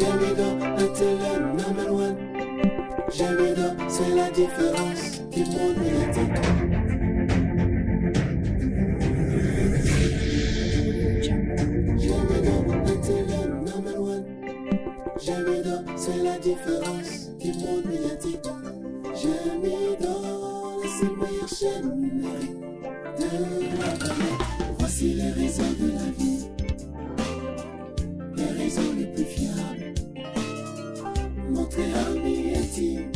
Gémido, la télé number one. Gémido, c'est la différence du monde médiatique. Gémido, la télé number one. Gémido, c'est la différence du monde médiatique. Gémido, c'est la meilleure chaîne numérique de la planète. Voici les raisons de la vie, les raisons les plus fiables. Montrez un billet,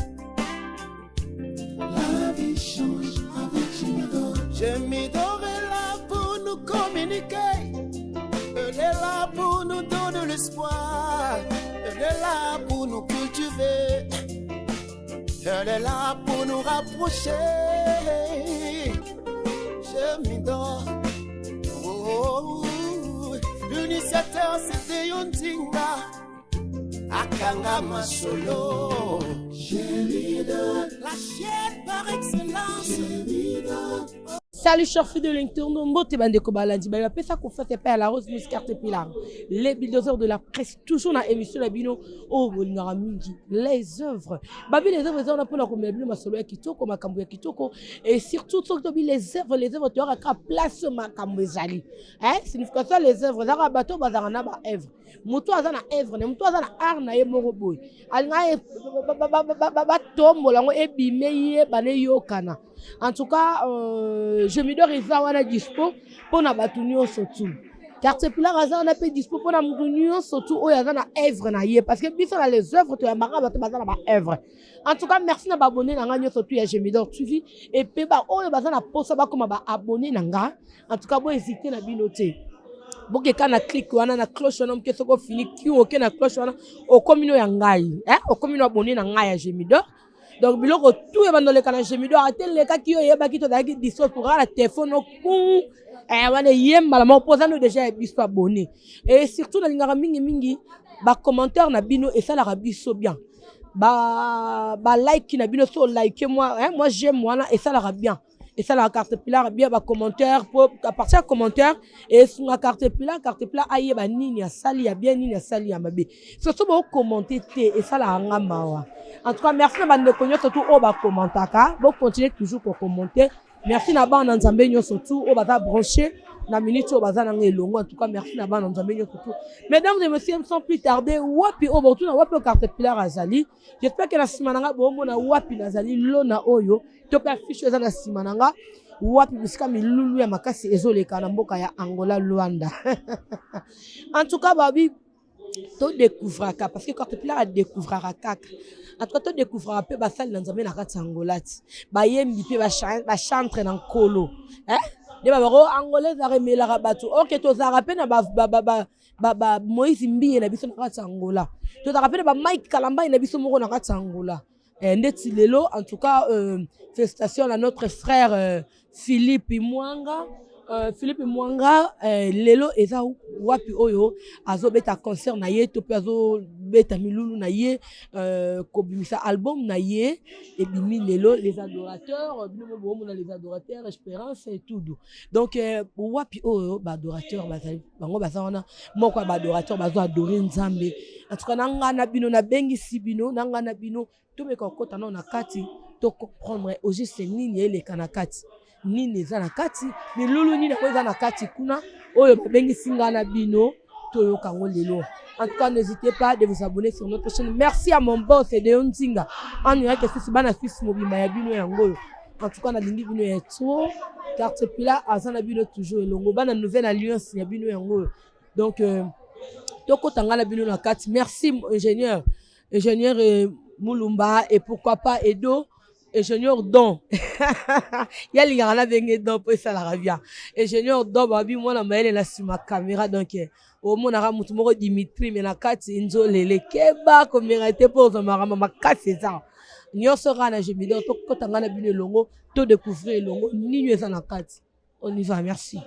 la vie change avec Gémido. Gémido est là pour nous communiquer, elle est là pour nous donner l'espoir, elle est là pour nous cultiver, elle est là pour nous rapprocher. Gémido, l'initiateur c'était Yondinga Akanga Masolo. Gémido, la chaîne par excellence. Gémido. Salut chers fidèles de l'internaute, mbote bandeko balandi ba pesa ko fait pas la rose musique carte pilar. Les bulldozers de la presse toujours dans émission la bino o bolingara mingi les œuvres. Babi les œuvres on a pour la combien bino masolo ya kitoko makambo ya kitoko et surtout les œuvres tu auras place makambo ezali. Hein, signification les œuvres za bato bazana na ba œuvre. Mutu azana œuvre ne mutu azana art na ye moko boy. Alinga ba tombola ngo ebime ye bane yokana. En tout cas, Gémido reza wana dispo pour na batunyo sotu. Carte pilar raza na pe dispo pour na batunyo sotu o yaza na œuvre na ye parce que biso na les œuvres to ya mara bato bazana ba œuvre. En tout cas, merci na ba abonné na nga sotu ya Gémido TV et pe ba o bazana posa ba koma ba abonné na nga. En tout cas, bo hésiter na binoté. Boke kana click wana na cloche wana mke soko fini ki o ke na cloche wana o komino ya ngai, o komino abonné na nga ya Gémido. Donc biloko tout e bandole kana Gémido atel le ka ki yo yeba ki to da ki diso pour la téléphone ku wana yemba la mo posa no déjà biso abonné et surtout na lingara mingi ba commentaire na bino et ça la biso bien ba like na bino so like moi j'aime moi et ça la bien. Et ça la carte pilar bien ba commentaire pour à partir de commentaire et sur la carte pilar aye ba nini ya sali ya bien nini ya sali ya mabe surtout ba commenter et ça la ngamba. En tout cas merci na bande konyo surtout o ba commentaka bo continuer toujours pour commenter. Merci na ba na nzambe nyo surtout o ba ta brancher na minute o ba za na ngelongo. En tout cas merci na ba na nzambe nyo surtout. Mesdames et messieurs, sans plus tarder wapi o botu na wapi carte pilar azali. J'espère que la simananga bo mona wapi nazali lona oyo to pa fiche za na simananga wapi bisika milulu ya makasi ezoleka na mboka ya Angola Luanda. En tout cas babi to découvrir parce que carte pilar a découvrir kaka. En tout cas to découvrir peu ba sali na nzambe na kati Angola ti ba yembi pe ba chantre na nkolo de ba ro angolais za remela bato OK to za rappel na ba Moïse Mbiye na biso na kati Angola to za rappel ba Mike Kalamba na biso moko na kati Angola. Ndeti lelo en tout cas félicitations à notre frère Philippe Mwanga. Philippe Mwanga lelo eza wapi oyo azobeta concert na ye to pe azobeta milulu na ye kobimisa album na ye et bimi lelo les adorateurs bino bomo na les adorateurs espérance et tout. Donc wapi oyo ba adorateurs bazali bango bazana moko ba adorateurs bazo adorer Nzambe. En tout cas nanga na bino na bengi sibino nanga na bino to me kokota na kati to comprendre au juste nini ele kana kati nini za na kati milulu nini ko za na kati kuna oyo bengi singa na bino to yo kango lelo. En tout cas n'hésitez pas de vous abonner sur notre chaîne. Merci à mon boss de Yondinga en ira que c'est bana fils mobima ya bino yango. En tout cas na lingi bino ya trop carte pilar azana bino toujours elongo bana nouvelle alliance ya bino yango. Donc to ko tanga na bino na kati. Merci ingénieur Mulumba et pourquoi pas Edo ingénieur Don. Il y a les gars là venir Don pour ça la ravia. Ingénieur Don babi moi na maele na sur ma caméra donc au mon ara mutu moko Dimitri mais na kati nzo lele keba ko mérité pour ça ma kati ça. Nyo sera na Gémido to ko tanga na bino longo to découvrir longo ni ça na kati. On y va, merci.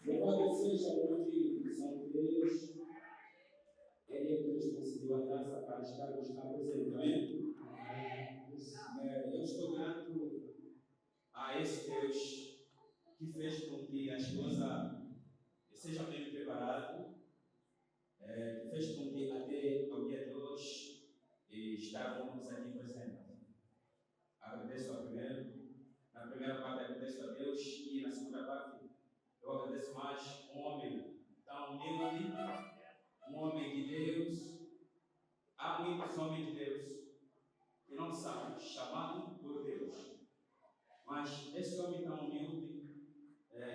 Louvado seja o nome do Santo Deus. Ele é que nos concedeu a graça para estarmos cá presentes. Amém? Eu estou grato fez com que a esposa seja bem preparada, fez com que até o dia de hoje estávamos aqui presentes. Agradeço na primeira parte agradeço a Deus e na segunda parte eu agradeço mais um homem tão humilde, um homem de Deus. Há muitos homens de Deus que não são chamados por Deus, mas esse homem tão humilde,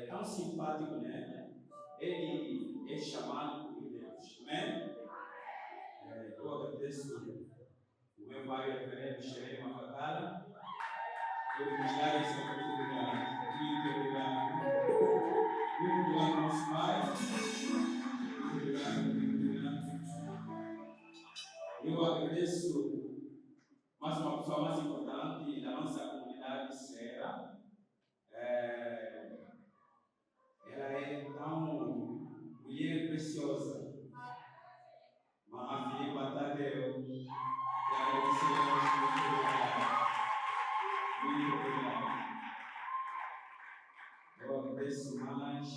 tão simpático, né? Ele é chamado por Deus. Amém? Eu agradeço o meu pai, o reverendo Xerém Mafakara, por me dar essa oportunidade. Muito obrigado. Muito obrigado, nosso pai. Muito obrigado, muito obrigado. Eu agradeço mais uma pessoa mais importante da nossa comunidade, Serra. Ela é tão mulher preciosa. Mamãe Filipa Tadeu. Que agradecemos muito obrigado. Muito obrigado. Eu agradeço mais,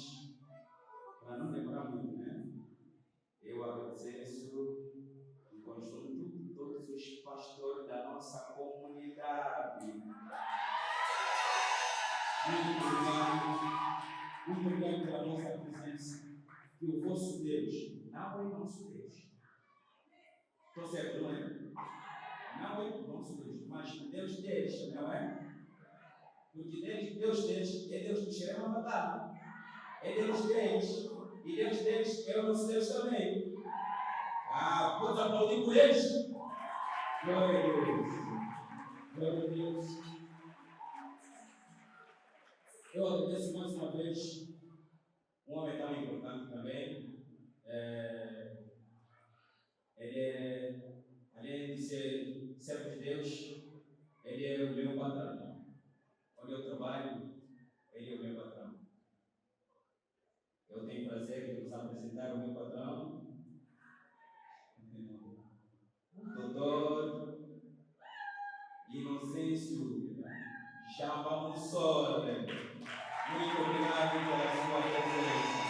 para não demorar muito, né? Eu agradeço em conjunto todos os pastores da nossa comunidade. Muito obrigado pela nossa presença. Que o vosso Deus não é nosso Deus. Estou certo, não é? Não é o nosso Deus, mas o Deus deles, não é? Porque Deus deles é Deus do Xerém Mafakara. É Deus deles. E Deus deles é o nosso Deus também. Pode aplaudir por eles? Glória a Deus. Glória a Deus. Eu agradeço mais uma vez um homem tão importante também. Ele além de ser servo de Deus, ele é o meu patrão. Onde eu trabalho, ele é o meu patrão. Eu tenho prazer de vos apresentar o meu patrão, Doutor Inocêncio Chamba-Mussole. Muito obrigado pela sua presença.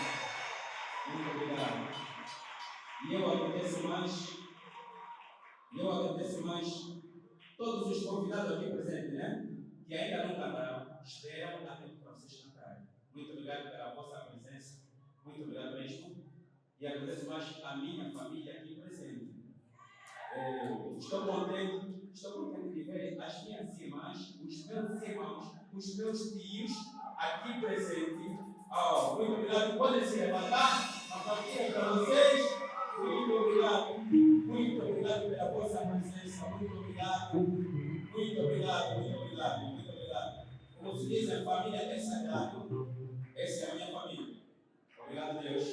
Muito obrigado. E eu agradeço mais todos os convidados aqui presentes, né? Que ainda não cantaram, esperam até para vocês cantarem. Muito obrigado pela vossa presença. Muito obrigado mesmo. E agradeço mais a minha família aqui presente. Estou contente de ver as minhas irmãs, os meus irmãos, os meus tios aqui presentes. Muito obrigado. Podem se levantar. A família para vocês. Muito obrigado. Muito obrigado pela vossa presença. Muito obrigado. Muito obrigado. Muito obrigado. Muito obrigado. Como se diz, a família é sagrada. Essa é a minha família. Obrigado, Deus.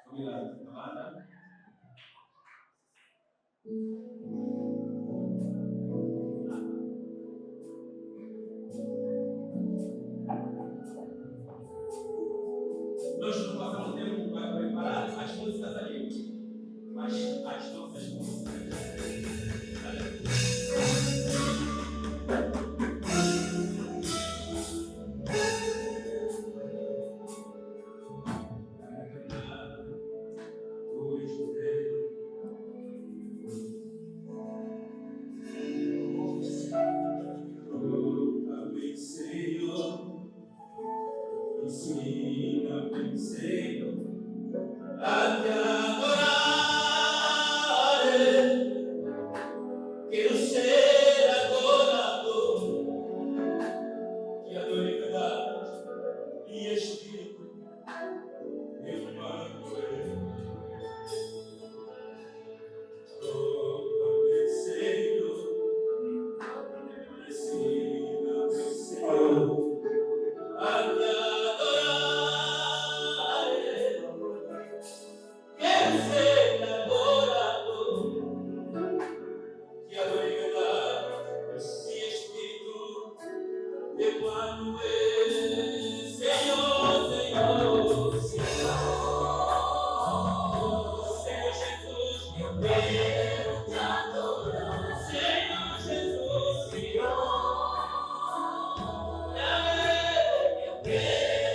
Obrigado. Amanda. Nós não passamos tempo para preparar as músicas ali, mas as nossas músicas. Ensina-me, Senhor, a te adorar. Quero ser adorador, que adore verdade e espírito, Emmanuel. Toca-me, Senhor, ensina-me, Senhor, a te adorar. Quero ser adorador, que adore verdade e espírito, Emmanuel. Senhor, Senhor, Senhor Jesus, eu quero te adorar. Senhor Jesus, Senhor, eu quero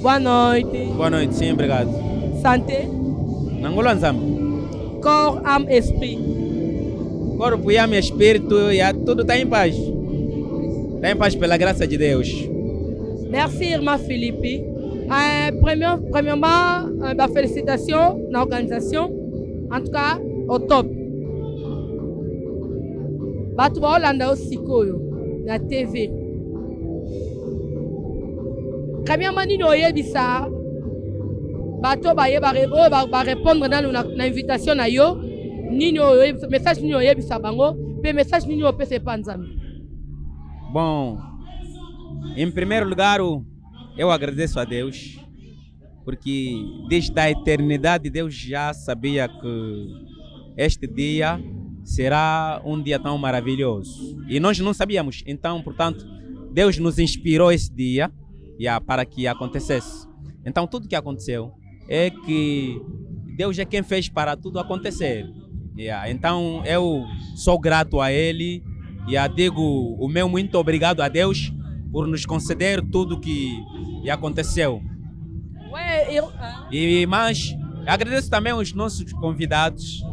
Boa noite. Boa noite, sim, obrigado. Santé, Nangola Nzambe. corps, âme, esprit. Corpo e alma e espírito, tudo está em paz. Está em paz pela graça de Deus. Merci, irmã Philippe. Premièrement, félicitations à l'organisation. En tout cas, au top. Bato baolanda osikoyo na TV. Premièrement, nini oyebisa bato ba répondre na invitation na yo. Nini oyebisa message nini oyebisa bango, pe message nini opesa pa Nzambe. Bom, em primeiro lugar, eu agradeço a Deus, porque desde a eternidade Deus já sabia que este dia será um dia tão maravilhoso. E nós não sabíamos, então, portanto, Deus nos inspirou esse dia para que acontecesse. Então, tudo que aconteceu é que Deus é quem fez para tudo acontecer. Então, eu sou grato a Ele e digo o meu muito obrigado a Deus por nos conceder tudo que aconteceu. Mas agradeço também aos nossos convidados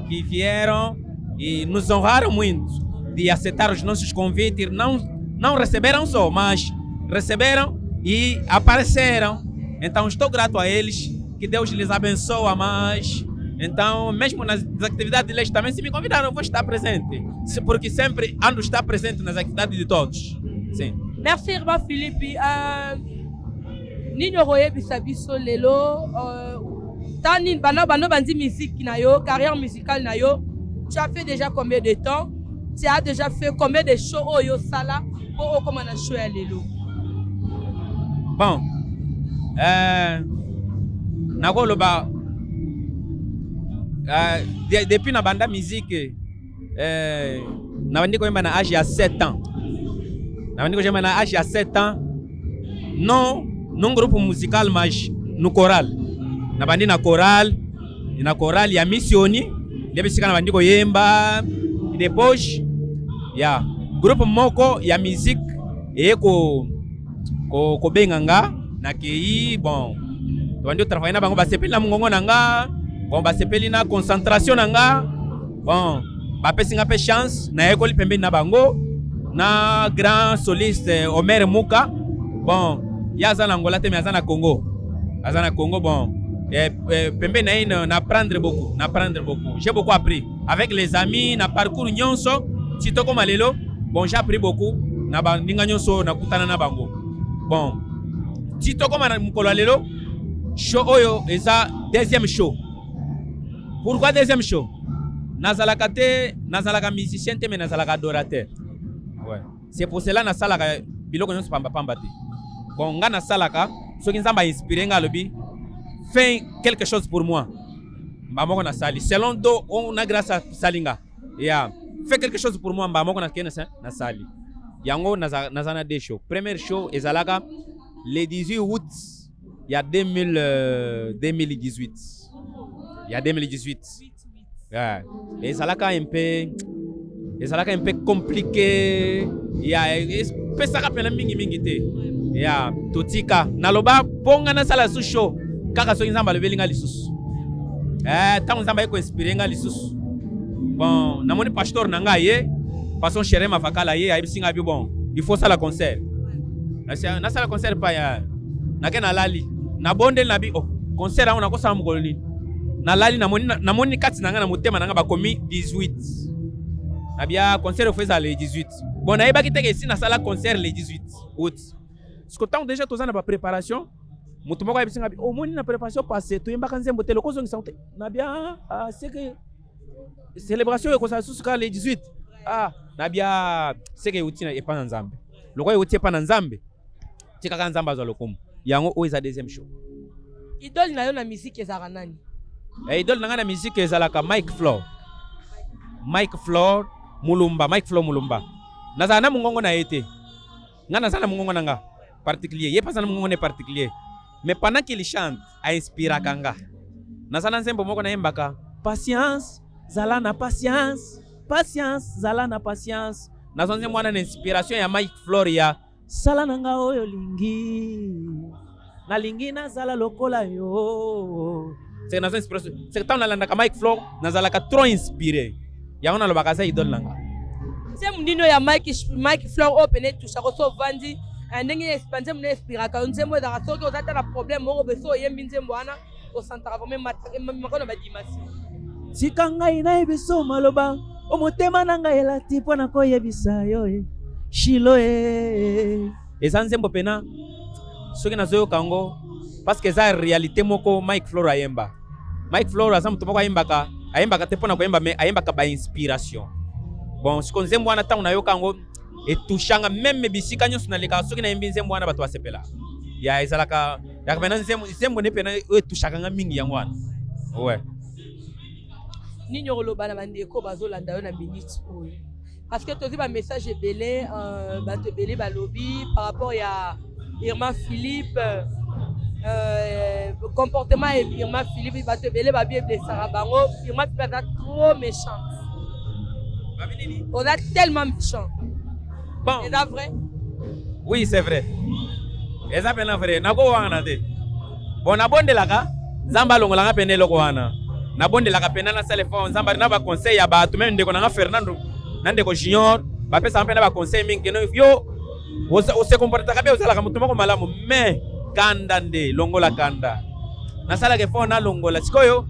que vieram e nos honraram muito de aceitar os nossos convites. Não receberam só, mas receberam e apareceram. Então estou grato a eles, que Deus lhes abençoe mais. Então, mesmo nas atividades deles também, se me convidaram, eu vou estar presente, porque sempre ando estar presente nas atividades de todos. Sim. Merci, irmã Philippe. Nini oyebisa biso lelo tani bano bandi musique na yo, carrière musicale na yo. Tu as fait déjà combien de temps? Tu as déjà fait combien de shows oyo sala pour comment na show ya lelo? Bon, nakoloba depuis na banda musique na bandi koyemba na âge ya 7 ans. Na bandi koyemba na âge ya 7 ans. Non, num grupo musical, mas no coral. Na bandi na coral ya missioni, lebisika na bandi koyemba. E depois, grupo moko ya musique ko benganga na kei bon. Bandi travailler na bango basepeli na mungongo nanga. Bon, basepeli na concentration nanga. Bon, bapesi nga pe chance na ekoli pembeni na bango na grand soliste Omer Muka. Bon, yaza na Angola te mais yaza na Congo. Yaza na Congo, bon. Pembeni na apprendre beaucoup, J'ai beaucoup appris avec les amis na parcours nyonso, sito comme lelo. Bon, j'ai appris beaucoup na bandinga nyonso na kutana na bango. Bon, sito comme na mukolo lelo, show oyo eza deuxième show. Pourquoi deuxième show? Nazalaka musicien te mais nazalaka adorateur. Ouais. C'est pour cela nasalaka biloko nyonso pamba te. Bon, nga nasalaka soki nzamba inspiré nga lobi fais quelque chose pour moi. Mbamoko na sali. Selon do on a grâce à salinga. Fais quelque chose pour moi mbamoko na kena na sali. Yango nazana deux shows. Premier show ezalaka le 18 août il y a 2018. Il y a 2018. Et ça là un peu compliqué. Il y a ça rappelle mingi te. Ya totika naloba ponga na sala su show kaka so nzamba levelinga lisusu. Tant nzamba eko inspirer nga lisusu. Bon, na moni pasteur nanga ye, passion chérie mafakala ye abisinga bi bon. Il faut ça la concert. Na sala concert pa ya. Na kena lali. Na bonde na bi concert a on a ko sa mugolini. Na lali na moni kati nanga na motema nanga ba komi 18. Na bia concert ofeza le 18. Bon na yeba kiteke si na sala concert le 18 août. Parce que tant déjà tous en a préparation, mutu moko ayebisinga bi omoni na préparation passée toyembaka nzembo te loko ozongisa te na bia c'est que célébration ekozala susu kaka le 18 na bia c'est que euti epa na nzambe loko euti epa na nzambe tikaka nzambe azwa lokumu yango oyo eza deuxième show. Idole na yo na musique ezalaka nani? Idole na nga na musique ezalaka Mike Flor Mulumba. Nazala na mungongo na ye te. Nga nazala na mungongo na nga particulier. Ye pas na mungongo ne particulier. Mais pendant qu'il chante, a inspira kanga. Nazala nzembo moko na yembaka. Patience, zala na patience. Zala na patience. Nazala nzembo na inspiration ya Mike Flor ya sala nanga oyo lingi. Na lingi na zala lokola yo. C'est une inspiration. C'est que tant na landa ka Mike Flor nazala ka trop inspiré. Ya ona lo bakaza idole nanga. C'est mundino ya Mike Flor open tout ça so vandi ndenge expanse mune inspira ka nzembo za soki ozata na problème moko beso yembi nzembo wana o santara vraiment makona ba dimasi. Tika ngai na ebiso maloba omotema na ngai elati pona ko yebisa yo Shilo eza nzembo pena soki nazoyo kango parce que eza réalité moko Mike Flor ayemba. Mike Flor aza mutu moko ayembaka te pona koyemba mais ayembaka ba inspiration. Bon, siko nzembo wana tango nayo kango etushanga même bisika nyonso na leka soki na yembi nzembo wana bato basepela. Ya ezalaka ya pena nzembo ne pena etushaka nga mingi yango wana. Ouais. Nini oloba na bandeko bazolanda yo na minute oyo? Parce que tozi ba message ebele bato ebele balobi par rapport ya Irma Philippe comportement Irma Philippe bato ebele ba bien blessara bango Irma Philippe est trop méchant. On est tellement méchant. Bon. C'est ça vrai? Oui, c'est vrai. C'est ça vrai. Nako wana te. Bon na bonde laka Zamba longola nga pene loko wana. Na bonde laka pena na téléphone Zamba na ba conseil ya ba to même ndeko na Fernando nandeko Junior ba pesa mpena ba conseil mingi no yo o se comporta kabe ozala ka mutu moko malamu mais kanda nde longola kanda. Na sala ke fona longola sikoyo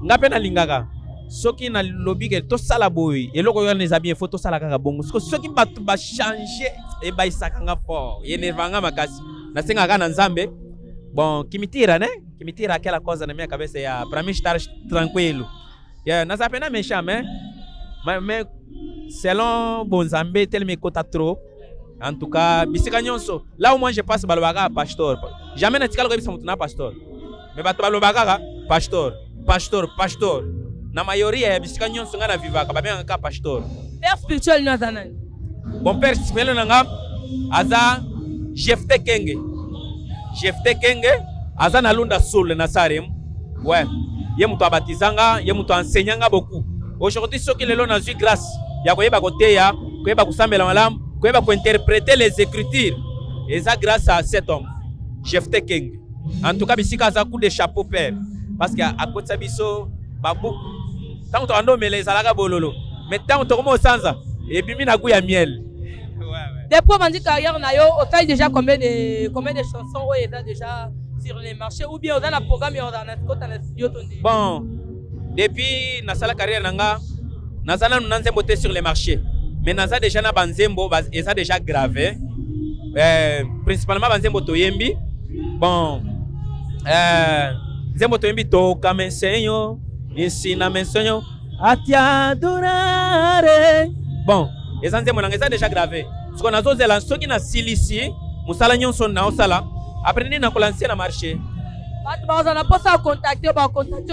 nga pena lingaka. Soki na lobby ke to sala boy eloko yo neza bien faut to sala kaka bongo soki batu ba changer e ba isaka nga fort yenervanga makasi na senga kana nzambe bon kimitira aquela coisa na minha cabeça ya para mim estar tranquilo na sapena méchant mais selon bon nzambe tel me kota trop en tout cas bisika nyonso là où moi je passe balobaka pasteur jamais na tikalo ko bisa mutu na pasteur mais batu balobaka pasteur na mayoria ya bisika nyonso nga na vivaka babenga ka pasteur. Père spirituel ni azanani? Bon père spirituel nanga aza Jefte Kenge aza na Lunda Soul na Sarem. Ouais, ye mutu abatizanga, ye mutu enseignanga beaucoup. Aujourd'hui soki lelo na zui grâce ya koyeba koteya, koyeba kusambela malamu, koyeba ko interpréter les écritures. Eza grâce à cet homme, Jefte Kenge. En tout cas bisika aza coup de chapeau père parce que à côté de biso babu tant to ando mele ezalaka bololo mais tant to komo sanza et bimi na goût ya miel. Depuis votre carrière na yo au taille déjà combien de chansons ou est déjà sur les marchés ou bien dans le programme dans le studio tondi? Bon, depuis na sala carrière nanga na sala nous nzembo te sur les marchés mais na za déjà na banzembo eza déjà gravé principalement banzembo toyembi bon nzembo toyembi to kamensenyo ensina mensenyo ati adorare bon eza nzembo nanga eza déjà gravé ce qu'on a zozela soki na silisi musala nyonso na osala après ni na kolancer na marché bato bazana posa contacter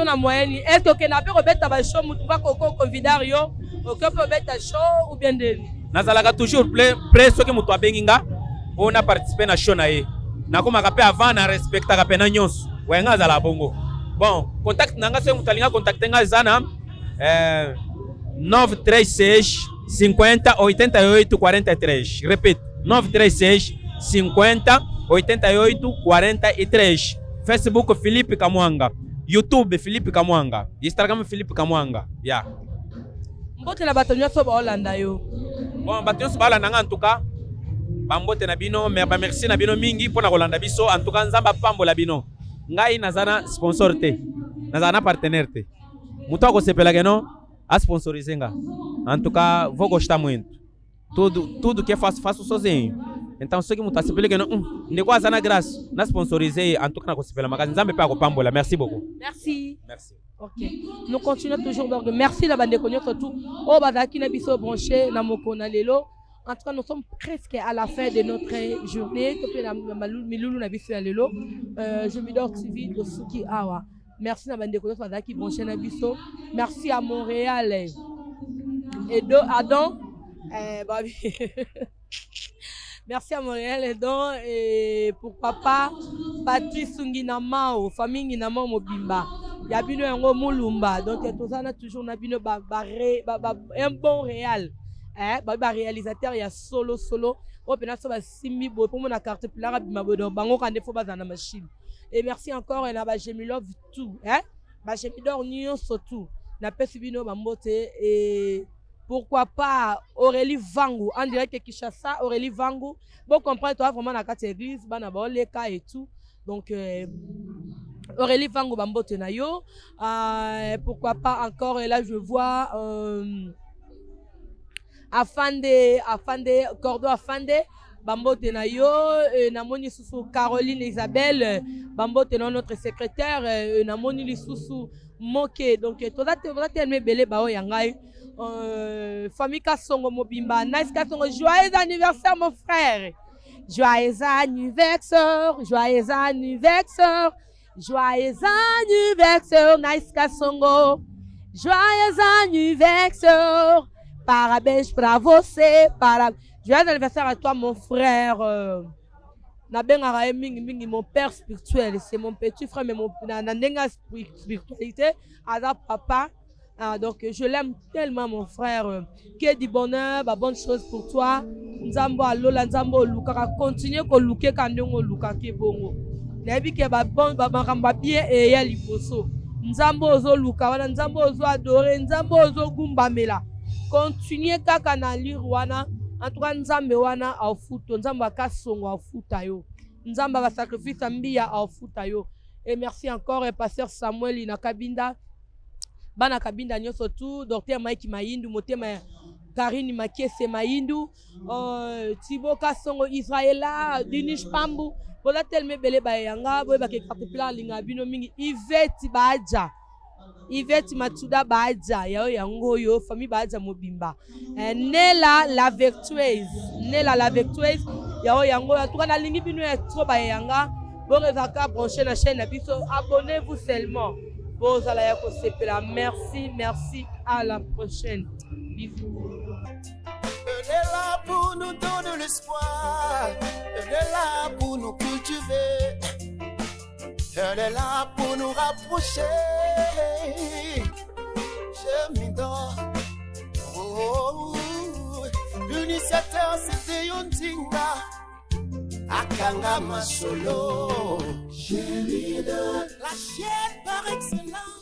na moyenne est-ce que na pe robeta ba show mutu ba ko convidar yo o que peut beta show ou bien de nazalaka toujours prêt soki mutu abenginga ona participer na show na ye na koma ka pe avant na respecta ka pe na nyonso wenga zala bongo bon contact nanga soki mutu alinga contacter nga zana 936 50 88 43. Repito, 936 50 88 43. Facebook Philippe Kamwanga, YouTube Philippe Kamwanga, Instagram Philippe Kamwanga. Yeah. Mbote na bato nyonso ba Holanda yo. Bon, bato nyonso ba Holanda en tout cas. Bambote na bino, merci na bino mingi pona Holanda biso. En tout cas nzamba pambola bino. Ngai nazana sponsor te. Nazana partenaire te. Muto ko sepela keno a sponsoriser nga. En tout cas, vou gostar muito. Tudo que faço sozinho. Então soki mutu asepeli que ndeko aza na grâce na sponsoriser en tout cas na kosepela makasi nzambe pe akopambola. Merci beaucoup. Merci. Merci. Ok. Nous continuons toujours donc merci la bande konyo surtout au bazaki na biso branché na mokona lelo. En tout cas, nous sommes presque à la fin de notre journée. Je me donne TV de Suki Awa. Merci à Bande Koyo Fadaki Bonché Nabiso. Merci à Montréal. Et Adam. Merci à Montréal et donc pour papa Patrice Sunginamao, famille Nginamao Mobimba. Yabino Yango Mulumba. Donc tout ça a toujours Nabino un bon réel. Réalisateur il y a solo au pénal ça simi bo pour mon carte pula bima bodo bango quand il faut pas dans la machine. Et merci encore et na ba j'aime love tout ba j'aime dor nion surtout na pesibino bambote et pourquoi pas Aurélie Vangu en direct Kinshasa. Aurélie Vangu bon comprendre toi vraiment na carte église bana ba les cas et tout donc Aurélie Vangu bambote na yo pourquoi pas encore et là je vois Afande, Cordo Afande, Bambote na yo, namoni susu Caroline Isabelle, Bambote na notre secrétaire, namoni li susu Moke. Donc tout ça tellement belé bao yangai. Famille Kasongo Mobimba, nice Kasongo, joyeux anniversaire mon frère. Joyeux anniversaire, joyeux anniversaire, joyeux anniversaire, nice Kasongo. Joyeux anniversaire. Parabéns para você, joyeux anniversaire à toi mon frère. Mon père spirituel, c'est mon petit frère, mais mon spiritualité, Ada papa. Donc je l'aime tellement mon frère. Que du bonheur, bonne chose pour toi. Nzambo alola nzambo luka continue ko luke kandongo luka ke bongo. Nabi ke ba bon ba ramba bien et ya liposo. Nzambo ozo luka wana nzambo ozo adorer nzambo ozo gumbamela. Continuez kaka na lirwana en tout cas nzambe wana au futo nzambe akasongo au futa yo nzambe va sacrifice mbia au futa yo. Et merci encore pasteur Samuel Inakabinda bana kabinda nyoso tout docteur Mike Mayindu motema Karine Makese Mayindu Thibaut Kasongo Israela Dinish Pambu bola telme bele bayanga boye bake carte plan linga bino mingi Yvette Matsuda Baadja, yao yango yo, famille Baadja Mobimba. Nela la vertueuse, yao yango, en tout cas, la ligne bino est trop bayanga. Bon, ezaka brancher la chaîne, abonnez-vous seulement. Bon, ça la merci, à la prochaine. Bisous. Elle est là pour nous donner l'espoir, elle est là pour nous cultiver. Elle est là pour nous rapprocher. Je m'endors. L'initiateur c'était Yontinga Akanga Masolo. Chérie de la chienne par excellence.